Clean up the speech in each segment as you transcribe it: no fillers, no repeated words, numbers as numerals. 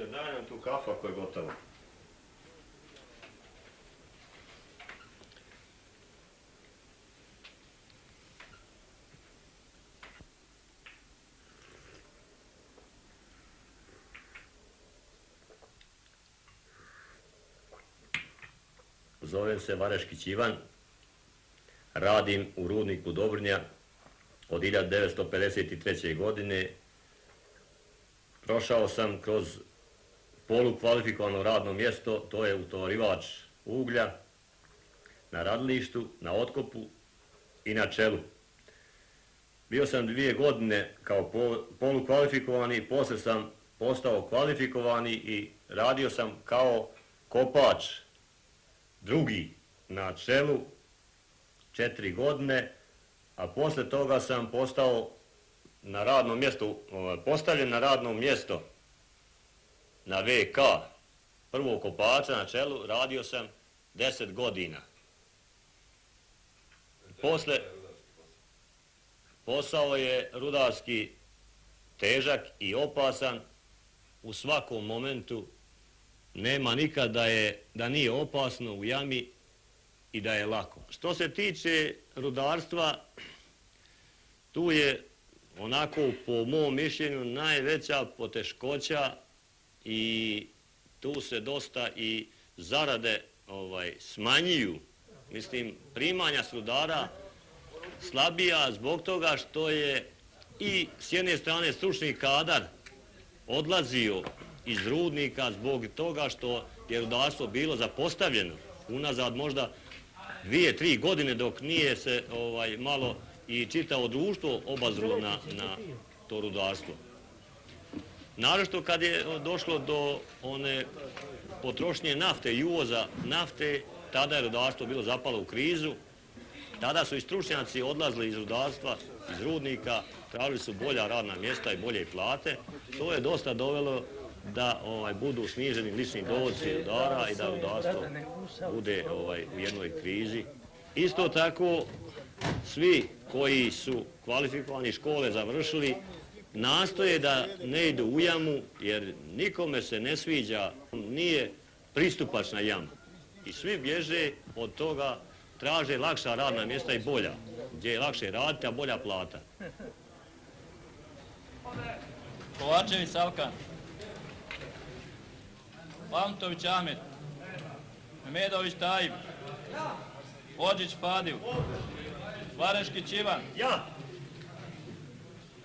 se najem tu kafu ako je gotovo. Zovem se Vareškić Ivan, radim u rudniku Dobrnja od 1953. godine. Prošao sam kroz polukvalifikovano radno mjesto, to je utovarivač uglja, na radilištu, na otkopu i na čelu. Bio sam 2 godine kao polukvalifikovani, poslije sam postao kvalifikovani i radio sam kao kopač drugi na čelu 4 godine, a poslije toga sam postao na radnom mjestu, postavljen na radno mjesto na VK, prvog kopača na čelu, radio sam 10 godina. Poslije, posao je rudarski težak i opasan, u svakom momentu nema nikad da nije opasno u jami i da je lako. Što se tiče rudarstva, tu je onako po mom mišljenju najveća poteškoća i tu se dosta i zarade smanjuju. Mislim, primanja s rudara slabija zbog toga što je i s jedne strane stručni kadar odlazio iz rudnika zbog toga što je rudarstvo bilo zapostavljeno unazad možda 2-3 godine dok nije se malo i čitavo društvo obazrlo na to rudarstvo. Naročito kad je došlo do one potrošnje nafte i uvoza nafte, tada je rudarstvo bilo zapalo u krizu. Tada su i stručnjaci odlazili iz rudarstva, iz rudnika, tražili su bolja radna mjesta i bolje plate. To je dosta dovelo da budu sniženi lični dohodci rudara i da rudarstvo bude u jednoj krizi. Isto tako, svi koji su kvalifikovani škole završili nastoje da ne idu u jamu jer nikome se ne sviđa, nije pristupačna jama. I svi bježe od toga, traže lakša radna mjesta i bolja, gdje je lakše raditi, a bolja plata. Kovačević Savkan, Lamtović Ahmet, Memedović Tajib, Odžić Fadil, Vareškić Ivan,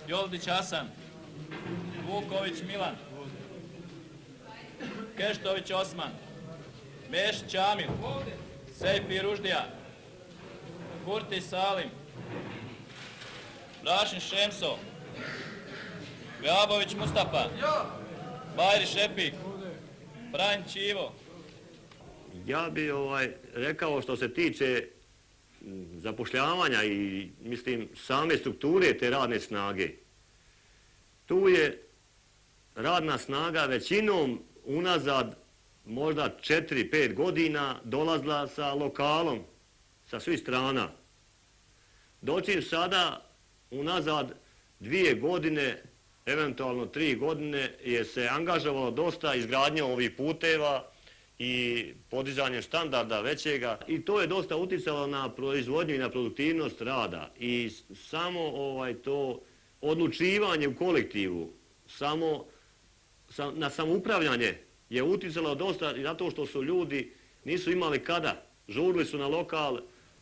Joldić Hasan, Vuković Milan, Keštović Osman, Mešić Amil, Sejfi Ruždija, Kurti Salim, Rašin Šemso, Gabović Mustafa, Bajri Šepik, Branjić Ivo. Ja bi rekao što se tiče zapošljavanja i mislim same strukture te radne snage. Tu je radna snaga većinom unazad možda 4-5 godina dolazila sa lokalom, sa svih strana. Dočim sada unazad 2 godine, eventualno 3 godine je se angažovalo dosta izgradnje ovih puteva i podizanje standarda većega i to je dosta uticalo na proizvodnju i na produktivnost rada i samo to odlučivanje u kolektivu, na samoupravljanje je uticalo dosta i zato što su ljudi nisu imali kada, žurili su na lokal,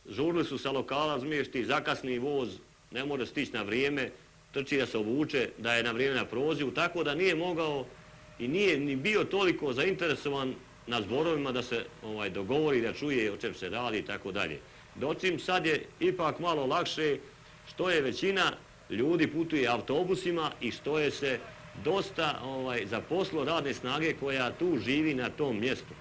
žurili su sa lokala zmiješti, zakasni voz, ne može stići na vrijeme, trči da se obuče, da je na vrijeme na prozivu, tako da nije mogao i nije ni bio toliko zainteresovan na zborovima da se dogovori, da čuje o čem se radi i tako dalje. Dočim sad je ipak malo lakše što je većina ljudi putuje autobusima i što je se dosta zaposlilo radne snage koja tu živi na tom mjestu.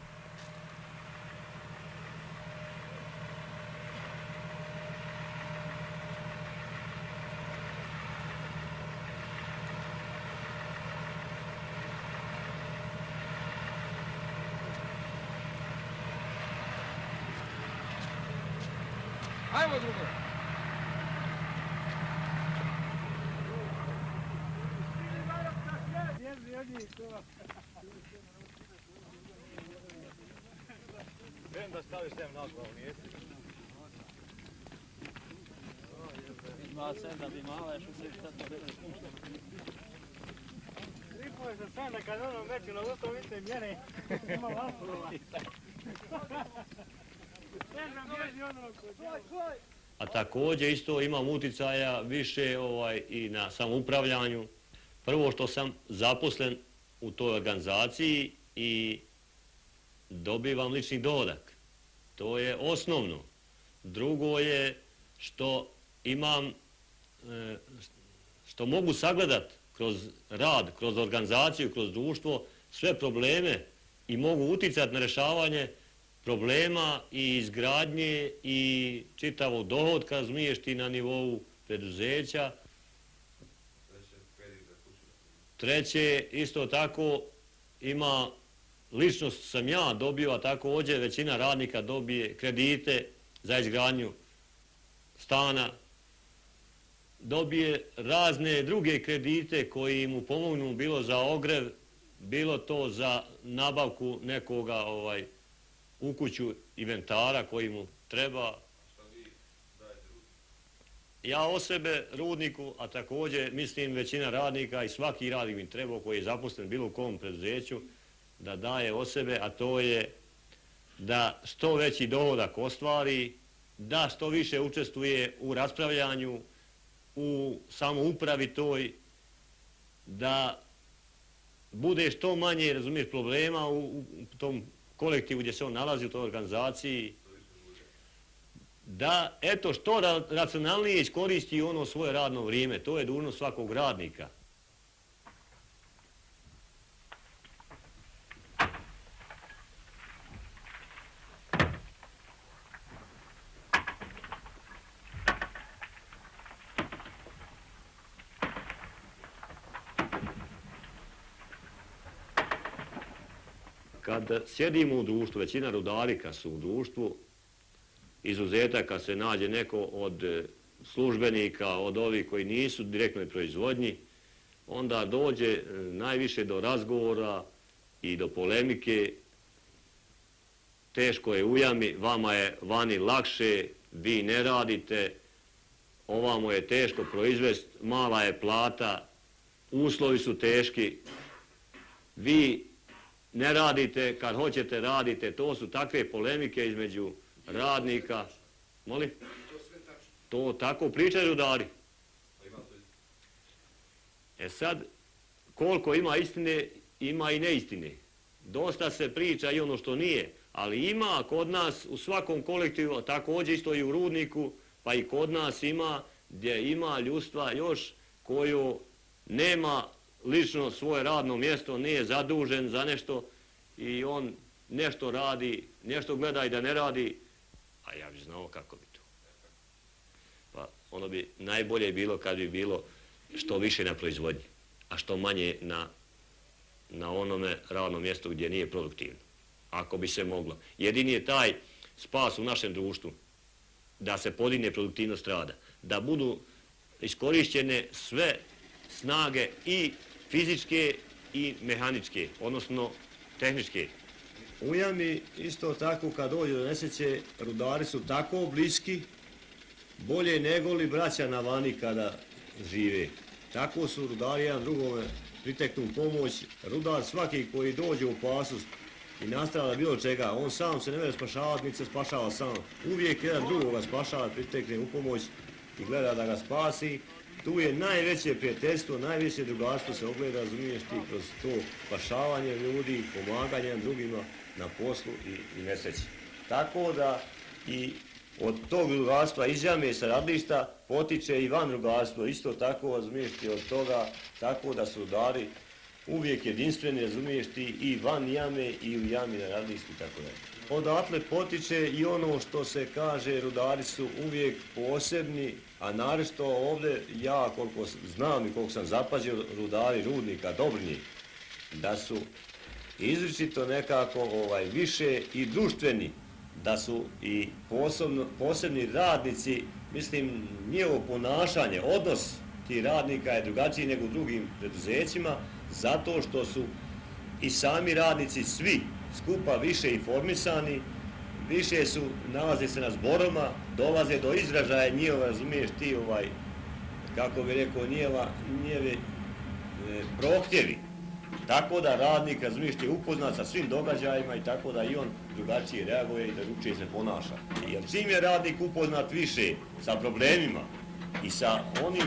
Ajmo drugo. Jedni, to. Vem da staviš tem na glavu, nije? Ima sem da bi mala još uvijek šta to reći. Ripuje se sada kad ono meću na luto, vidite mjene. Ima vasurova. Ne znam bježi ono kod. A također isto imam uticaja više i na samoupravljanju. Prvo što sam zaposlen u toj organizaciji i dobivam lični dohodak. To je osnovno. Drugo je što imam, što mogu sagledat kroz rad, kroz organizaciju, kroz društvo sve probleme i mogu uticati na rješavanje problema i izgradnje i čitavog dohodka, razumiješ ti, na nivou preduzeća. Treće, isto tako ima, lično sam ja dobio, a također većina radnika dobije kredite za izgradnju stana, dobije razne druge kredite koji mu pomognu, bilo za ogrev, bilo to za nabavku nekoga u kuću inventara koji mu treba. Ja o sebe, rudniku, a također mislim većina radnika i svaki radnik mi treba koji je zaposlen bilo u kom preduzeću da daje o sebe, a to je da što veći dohodak ostvari, da što više učestvuje u raspravljanju, u samoupravi toj, da bude što manje, razumiješ, problema u tom kolektivu gdje se on nalazi, u toj organizaciji, da, eto, što racionalnije iskoristi ono svoje radno vrijeme. To je dužnost svakog radnika. Kad sjedimo u društvu, većina rudarika su u društvu, izuzetaka se nađe neko od službenika, od ovih koji nisu u direktnoj proizvodnji, onda dođe najviše do razgovora i do polemike. Teško je u jami, vama je vani lakše, vi ne radite, ovamo je teško proizvest, mala je plata, uslovi su teški, vi ne radite, kad hoćete radite, to su takve polemike između radnika. Molim? To tako pričaju rudari. E sad, koliko ima istine, ima i neistine. Dosta se priča i ono što nije, ali ima kod nas u svakom kolektivu, također isto i u rudniku, pa i kod nas ima, gdje ima ljudstva još koju nema lično svoje radno mjesto, nije zadužen za nešto i on nešto radi, nešto gleda i da ne radi, a ja bih znao kako bi to. Pa ono bi najbolje bilo kad bi bilo što više na proizvodnji, a što manje na onome radnom mjestu gdje nije produktivno. Ako bi se moglo. Jedini je taj spas u našem društvu da se podigne produktivnost rada, da budu iskorišćene sve snage i fizičke i mehaničke, odnosno tehničke. U jami isto tako kad dođe do nesreće, rudari su tako bliski, bolje nego li braća na vani kada žive. Tako su rudari jedan drugome priteknu pomoć. Rudar svaki koji dođe u opasnost i nastrada bilo čega, on sam se ne može spašavati, niti se spašava sam. Uvijek jedan drugoga spašava, pritekne u pomoć i gleda da ga spasi. Tu je najveće prijateljstvo, najveće drugarstvo se ogleda, razumiješ ti, kroz to spašavanje ljudi, pomaganje drugima na poslu i nesreći. Tako da i od tog drugarstva iz jame sa radilišta potiče i van drugarstvo, isto tako, razumiješ ti, od toga, tako da su rudari uvijek jedinstveni, razumiješ ti, i van jame i u jami na radilištu, tako da. Odatle potiče i ono što se kaže, rudari su uvijek posebni, a naročito ovdje ja koliko znam i koliko sam zapazio, rudari rudnika Dobrnji, da su izričito nekako više i društveni, da su i posebni radnici, mislim, njihovo ponašanje, odnos tih radnika je drugačiji nego u drugim preduzećima, zato što su i sami radnici svi skupa više informisani, više su, nalaze se na zboroma, dolaze do izražaja njihova, razumiješ ti kako bi rekao, njijevi prohtjevi. Tako da radnik, razumiješ, je upoznat sa svim događajima i tako da i on drugačije reaguje i drugačije se ponaša. Jer čim je radnik upoznat više sa problemima i sa onim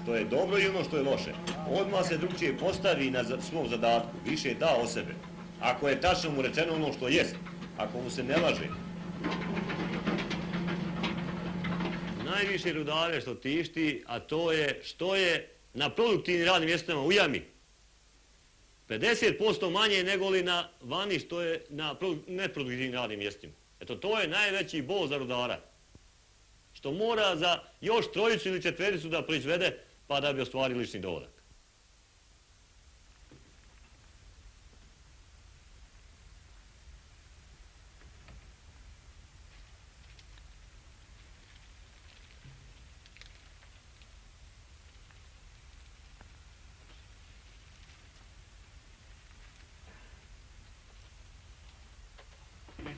što je dobro i ono što je loše, odmah se drugčije postavi na svom zadatku, više da o sebe. Ako je tačno mu rečeno ono što jest, ako mu se ne laže. Najviše rudare što tišti, a to je što je na produktivnim radnim mjestima u jami 50% manje nego li na vani što je na neproduktivnim radnim mjestima. Eto, to je najveći bol za rudara. Što mora za još trojicu ili četvericu da proizvede pa da bi ostvarili lični dohodak.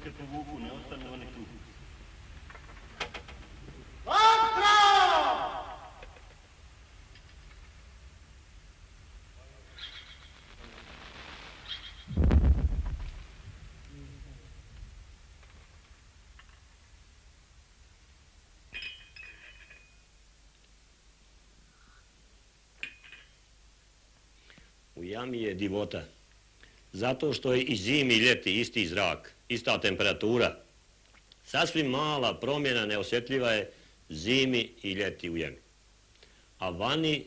Se povuku, ne ostanu oni tu. U jami je divota, zato što je i zimi i ljeti isti zrak, ista temperatura. Sasvim mala promjena neosjetljiva je zimi i ljeti u jami. A vani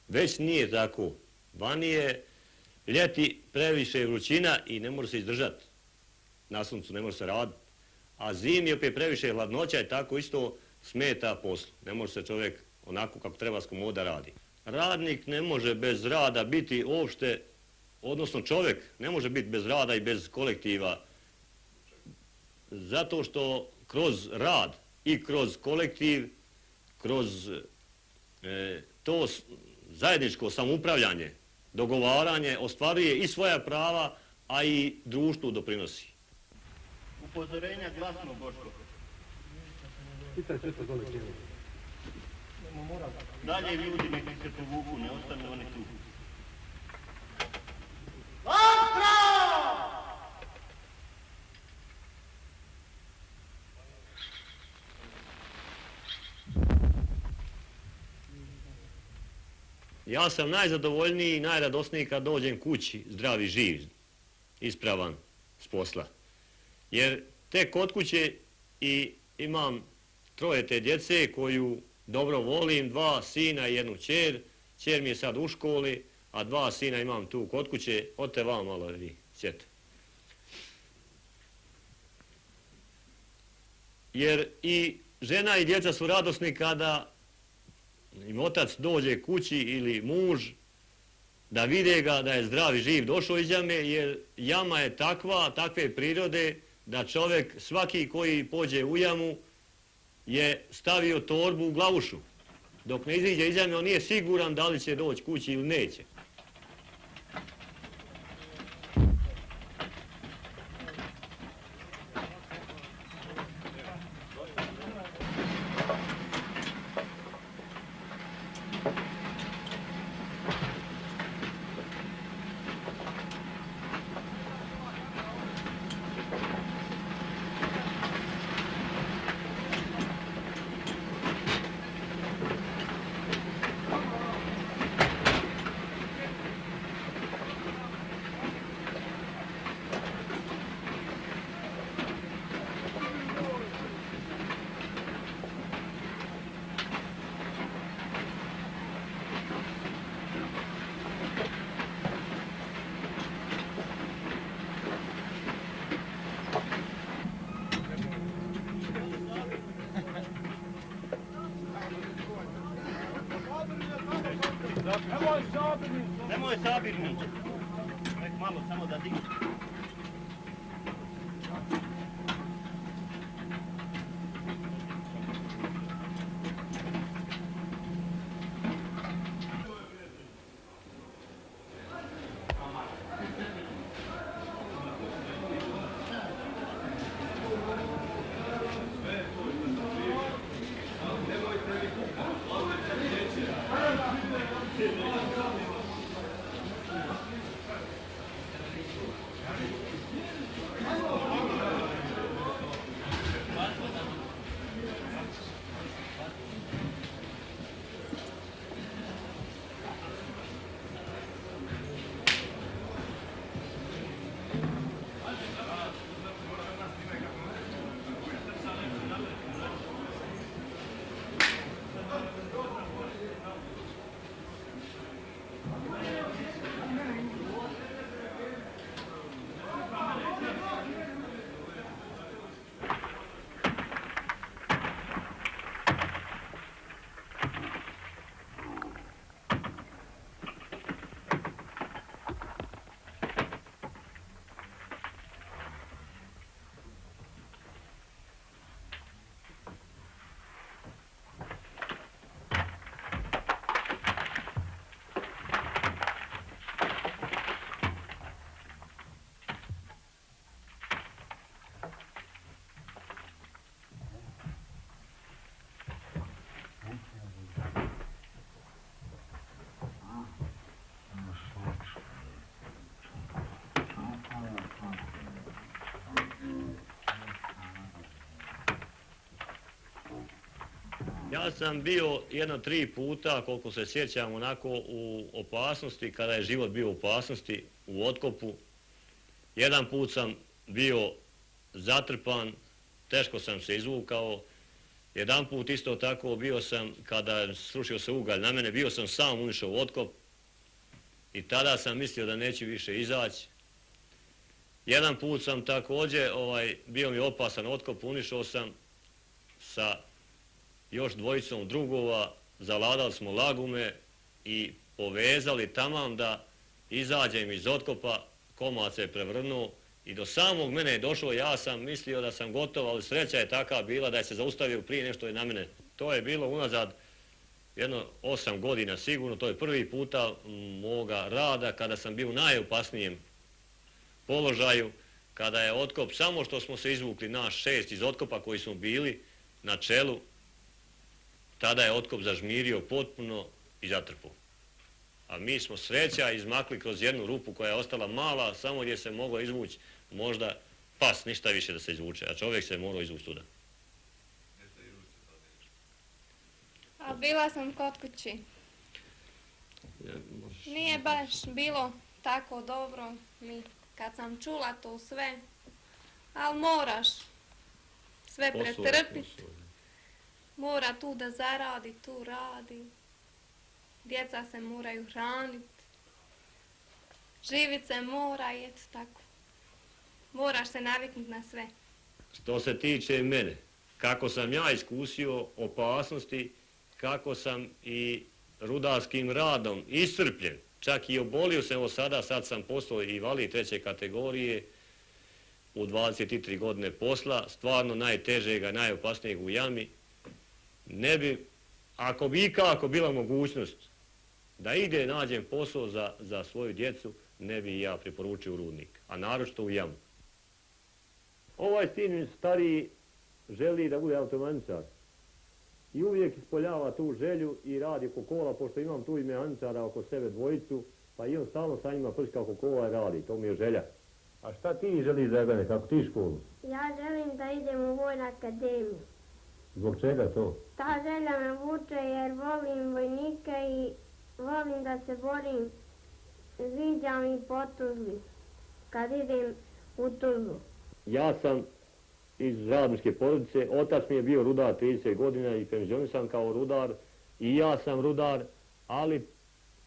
već nije tako. Vani je ljeti previše vrućina i ne može se izdržati. Na suncu ne može se raditi. A zimi opet previše hladnoća i tako isto smeta poslu. Ne može se čovjek onako kako treba s komoda radi. Radnik ne može bez rada biti uopšte, odnosno čovjek ne može biti bez rada i bez kolektiva. Zato što kroz rad i kroz kolektiv, kroz to zajedničko samoupravljanje, dogovaranje, ostvaruje i svoja prava, a i društvu doprinosi. Upozorenja glasno, Boško. Dalje ljudi neki se povuku, ne ostanu oni tu. Ja sam najzadovoljniji i najradosniji kad dođem kući, zdrav i živ, ispravan s posla. Jer tek kod kuće i imam troje te djece koju dobro volim, 2 sina i 1 kćer. Kćer mi je sad u školi, a 2 sina imam tu kod kuće. Odte vam malo vi, sjete. Jer i žena i djeca su radosni kada im otac dođe kući ili muž da vide ga da je zdrav i živ došao iz jame, jer jama je takve prirode da čovjek svaki koji pođe u jamu je stavio torbu u glavušu. Dok ne iziđe iz jame on nije siguran da li će doći kući ili neće. Nemoj sabirnicu. Nek malo samo da dignu. Ja sam bio jedno 3 puta, koliko se sjećam, onako u opasnosti, kada je život bio u opasnosti, u otkopu. Jedan put sam bio zatrpan, teško sam se izvukao. Jedan put isto tako bio sam, kada srušio se ugalj na mene, bio sam sam unišao u otkop i tada sam mislio da neću više izaći. Jedan put sam također, bio mi opasan otkop, unišao sam sa još dvojicom drugova, zaladali smo lagume i povezali tamam da izađem iz otkopa, komad se je prevrnuo i do samog mene je došlo, ja sam mislio da sam gotov, ali sreća je taka bila da je se zaustavio prije nešto je na mene. To je bilo unazad jedno 8 godina sigurno, to je prvi puta moga rada kada sam bio u najopasnijem položaju, kada je otkop, samo što smo se izvukli naš 6 iz otkopa koji smo bili na čelu, tada je otkop zažmirio potpuno i zatrpao. A mi smo sreća izmakli kroz jednu rupu koja je ostala mala, samo gdje se moglo izvući možda pas, ništa više da se izvuče, a čovjek se morao izvući tuda. A bila sam kod kući. Nije baš bilo tako dobro mi kad sam čula to sve, ali moraš sve pretrpiti. Mora tu da zaradi, tu radi. Djeca se moraju hraniti. Živit se mora i eto tako. Moraš se naviknuti na sve. Što se tiče mene, kako sam ja iskusio opasnosti, kako sam i rudarskim radom iscrpljen, čak i obolio sam, evo sad sam postao invalid 3. kategorije u 23 godine posla, stvarno najtežega, najopasnijeg u jami. Ne bi, ako bi ikako bila mogućnost da ide nađem posao za svoju djecu, ne bi ja preporučio u rudnik, a naročito u jamu. Ovaj sin stariji želi da bude automehaničar i uvijek ispoljava tu želju i radi oko kola, pošto imam tu i mehaničara oko sebe dvojicu, pa i on stalno sa njima prska oko kola i radi, to mi je želja. A šta ti želiš, Dragane, kako ti školu? Ja želim da idem u Vojnu akademiju. Zbog čega to? Ta želja me vuče jer volim vojnike i volim da se borim. Viđam i po tužbi kad idem u tužbu. Ja sam iz radničke porodice, otac mi je bio rudar 30 godina i penzionisan kao rudar i ja sam rudar, ali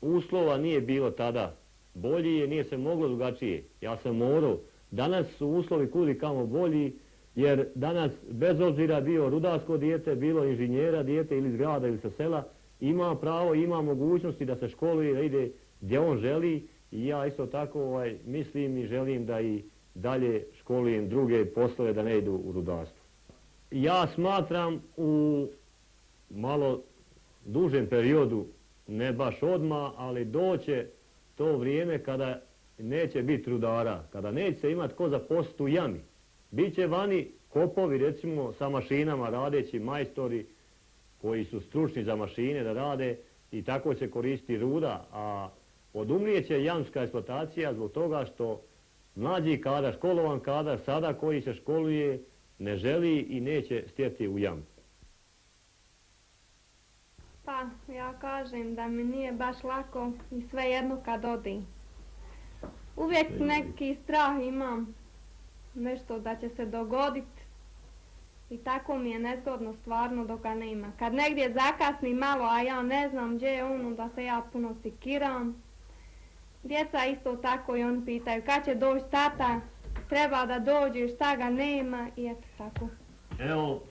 uslova nije bilo tada. Bolji je, nije se moglo drugačije. Ja sam morao. Danas su uslovi kudi kamo bolji, jer danas, bez obzira bio rudarsko dijete, bilo inženjera dijete ili iz grada ili sa sela, ima pravo, ima mogućnosti da se školuje, da ide gdje on želi i ja isto tako mislim i želim da i dalje školujem druge poslove da ne idu u rudarstvo. Ja smatram u malo dužem periodu, ne baš odmah, ali doće to vrijeme kada neće biti rudara, kada neće se imati ko zaposliti u jami. Biće vani kopovi, recimo, sa mašinama radeći majstori koji su stručni za mašine da rade i tako će koristiti ruda, a odumrijeće jamska eksploatacija zbog toga što mlađi kadar, školovan kadar, sada koji se školuje, ne želi i neće stjeti u jamu. Pa, ja kažem da mi nije baš lako i svejedno kad odim. Uvijek neki strah imam, nešto da će se dogoditi i tako mi je nezgodno stvarno dok ga nema. Kad negdje zakasni malo, a ja ne znam gdje je on, da se ja puno sikiram. Djeca isto tako i oni pitaju kad će doći tata, treba da dođe, šta ga nema i eto tako. Evo,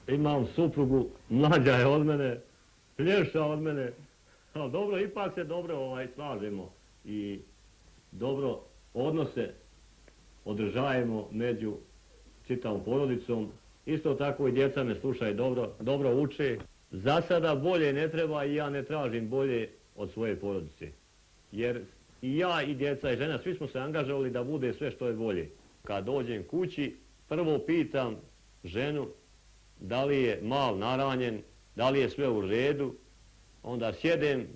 imam suprugu, mlađa je od mene, plješa od mene, ali dobro, ipak se dobro slažemo i dobro odnose održajemo među čitavom porodicom. Isto tako i djeca me slušaju dobro uče. Za sada bolje ne treba i ja ne tražim bolje od svoje porodice. Jer i ja i djeca i žena, svi smo se angažovali da bude sve što je bolje. Kad dođem kući, prvo pitam ženu da li je mal naranjen, da li je sve u redu. Onda sjedem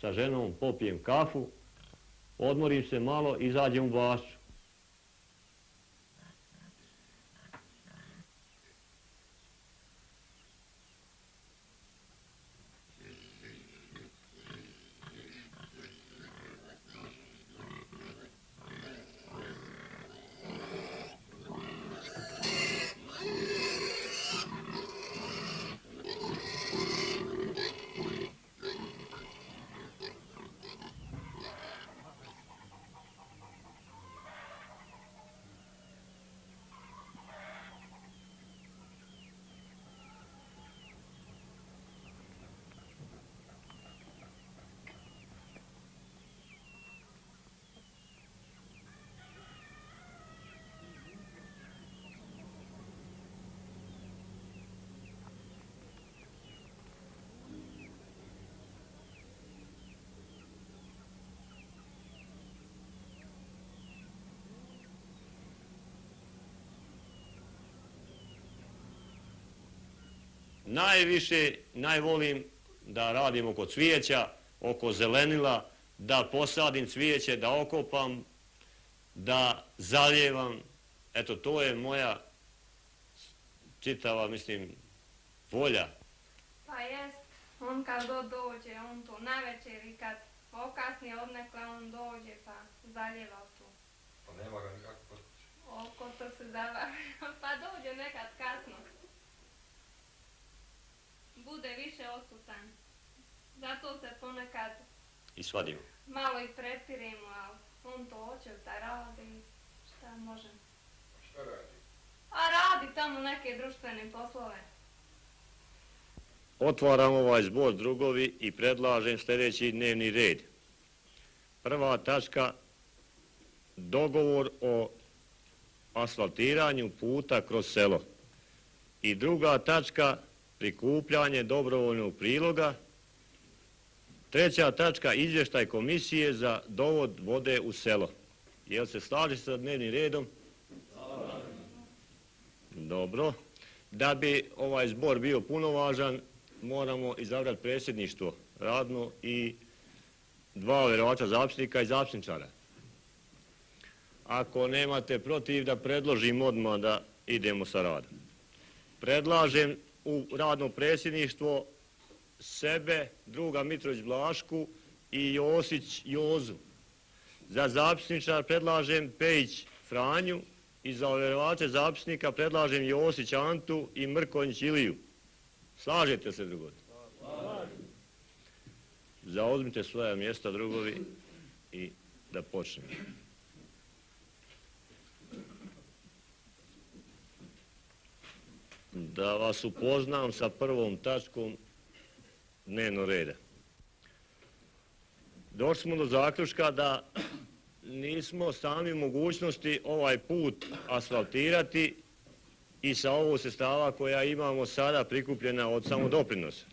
sa ženom, popijem kafu, odmorim se malo, izađem u bašću. najvolim da radim oko cvijeća, oko zelenila, da posadim cvijeće, da okopam, da zaljevam. Eto, to je moja čitava, mislim, volja. Pa jest, on kad god dođe, on to navečer i kad okasni odnekle on dođe pa zaljeva tu. Pa nema ga nikako kod kuće. Oko to se zabavi, pa dođe nekad kasno. Bude više odsutan. Zato se ponekad I svadim. malo i prepirimo, ali on to hoće da radi, šta može. Šta radi? A radi tamo neke društvene poslove. Otvaram ovaj zbor, drugovi, i predlažem sljedeći dnevni red. Prva tačka, dogovor o asfaltiranju puta kroz selo. I druga tačka, prikupljanje dobrovoljnog priloga. Treća tačka, izvještaj komisije za dovod vode u selo. Jel se slaže sa dnevnim redom? Dobro. Da bi ovaj zbor bio punovažan, moramo izabrati predsjedništvo radno i 2 ovjerovača zapisnika i zapisničara. Ako nemate protiv, da predložim odmah da idemo sa radom. Predlažem u radno predsjedništvo sebe, druga Mitrović Blašku i Josić Jozu. Za zapisničar predlažem Pejić Franju i za ovjerovače zapisnika predlažem Josić Antu i Mrkonjić Iliju. Slažete se, drugovi? Zauzmite svoja mjesta, drugovi, i da počnemo. Da vas upoznam sa prvom tačkom dnevnog reda. Došli smo do zaključka da nismo sami u mogućnosti ovaj put asfaltirati i sa ovog sredstava koja imamo sada prikupljena od samodoprinosa.